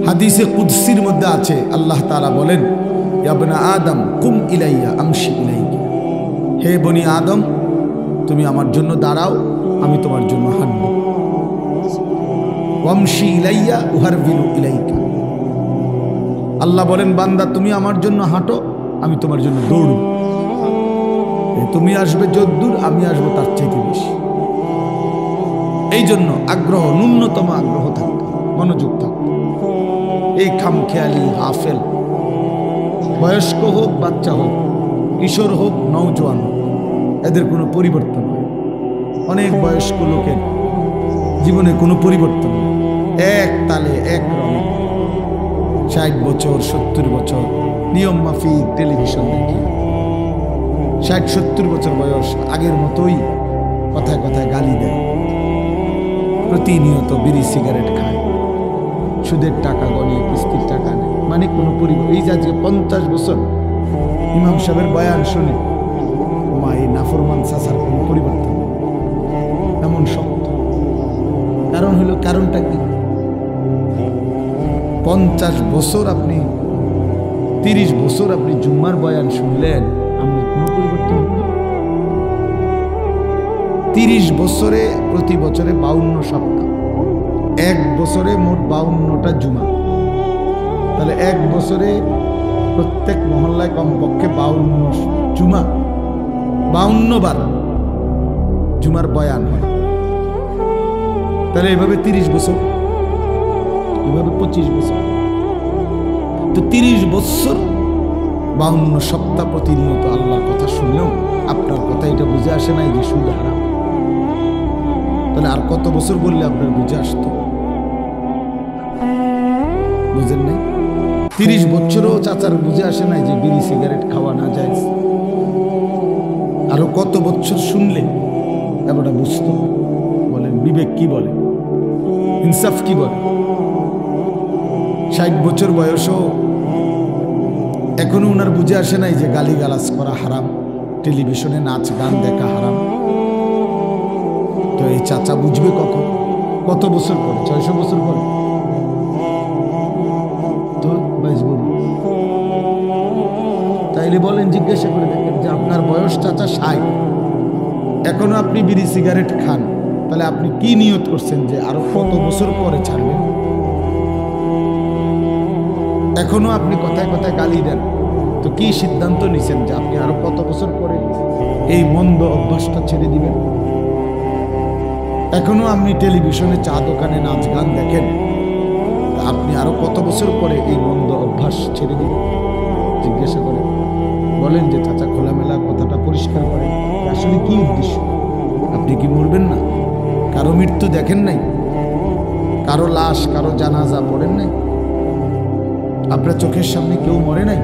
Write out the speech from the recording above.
হাদিসে কুদসির মধ্যে আছে, আল্লাহ তাআলা বলেন, ইয়া বনি আদম কুম ইলাইয়া আমশি ইলাইকা, হে বনি আদম তুমি আমার জন্য দাঁড়াও, আমি তোমার জন্য হাঁটব। ওয়ামশি ইলাইয়া উহারবিলু ইলাইকা, আল্লাহ বলেন বান্দা তুমি আমার জন্য হাঁটো, আমি তোমার জন্য দৌড়ব। তুমি আসবে যদ্দূর, আমি আসবো তার চাইতে বেশি। এই জন্য আগ্রহ, ন্যূনতম আগ্রহ থাকতো, মনোযোগ থাকতো। এই খামখেয়ালি গাফেল, বয়স্ক হোক বাচ্চা হোক, কিশোর হোক নওজোয়ান হোক, এদের কোনো পরিবর্তন হয়। অনেক বয়স্ক লোকের জীবনে কোনো পরিবর্তন নেই, এক তালে এক রঙে। 60 বছর 70 বছর নিয়ম মাফিক টেলিভিশন দেখি, 60-70 বছর বয়স আগের মতোই কথায় কথায় গালি দেয়, প্রতিনিয়ত বিড়ি সিগারেট খায়, সুদের টাকা গণে, কিস্তির টাকা নেয়, মানে কোনো পরিবর্তন। এই যে আজকে 50 বছর ইমাম সাহেবের বয়ান শুনে মা এই নাফরমান চাচার কোনো পরিবর্তন নেই, এমন শক্ত। কারণ হলো, কারণটা কি? 50 বছর আপনি, 30 বছর আপনি জুম্মার বয়ান শুনলেন, আপনার কোনো পরিবর্তন হল? 30 বছরে প্রতি বছরে 52 সপ্তাহ, এক বছরে মোট 52টা জুমা, তাহলে এক বছরে প্রত্যেক মহল্লায় কমপক্ষে 52 জুমা, 52 বার জুমার বয়ান হয়। তাহলে এভাবে 30 বছর, এভাবে 25 বছর, তো 30 বছর 52 সপ্তাহ প্রতিনিয়ত আল্লাহর কথা শুনলেও আপনার কথা এটা বুঝে আসে নাই যে সুদ হারাম। তাহলে আর কত বছর বললে আপনার বুঝে আসতো? বুঝেন নাই? 30 বছরও চাচার বুঝে আসে নাই যে বিড়ি সিগারেট খাওয়া না যায়। আরো কত বছর শুনলে এবারটা বুঝতো? বলেন বিবেক কি বলে, ইনসাফ কি বলে? 60 বছর বয়সও এখনো উনার বুঝে আসে নাই যে গালিগালাজ করা হারাম, টেলিভিশনে নাচ গান দেখা হারাম। তো এই চাচা বুঝবে কখন? কত বছর পরে? 600 বছর পরে? তো তাইলে বলেন, জিজ্ঞাসা করে দেখেন যে আপনার বয়স চাচা 60, এখনো আপনি বিড়ি সিগারেট খান, তাহলে আপনি কি নিয়ত করছেন যে আরো কত বছর পরে ছাড়বেন? এখনো আপনি কথায় কথায় গালি দেন, তো কি সিদ্ধান্ত নিছেন যে আপনি আরো কত বছর পরে এই মন্দ অভ্যাসটা ছেড়ে দিবেন? এখনো আপনি টেলিভিশনে চা দোকানে নাচ গান দেখেন, আপনি আরো কত বছর পরে এই মন্দ অভ্যাস ছেড়ে দিবেন? জিজ্ঞাসা করেন, বলেন যে চাচা খোলামেলা কথাটা পরিষ্কার করেন, আসলে কি উদ্দেশ্য? আপনি কি মরবেন না? কারো মৃত্যু দেখেন নাই? কারো লাশ, কারো জানাজা পড়েন নাই? আপনার চোখের সামনে কেউ মরে নাই?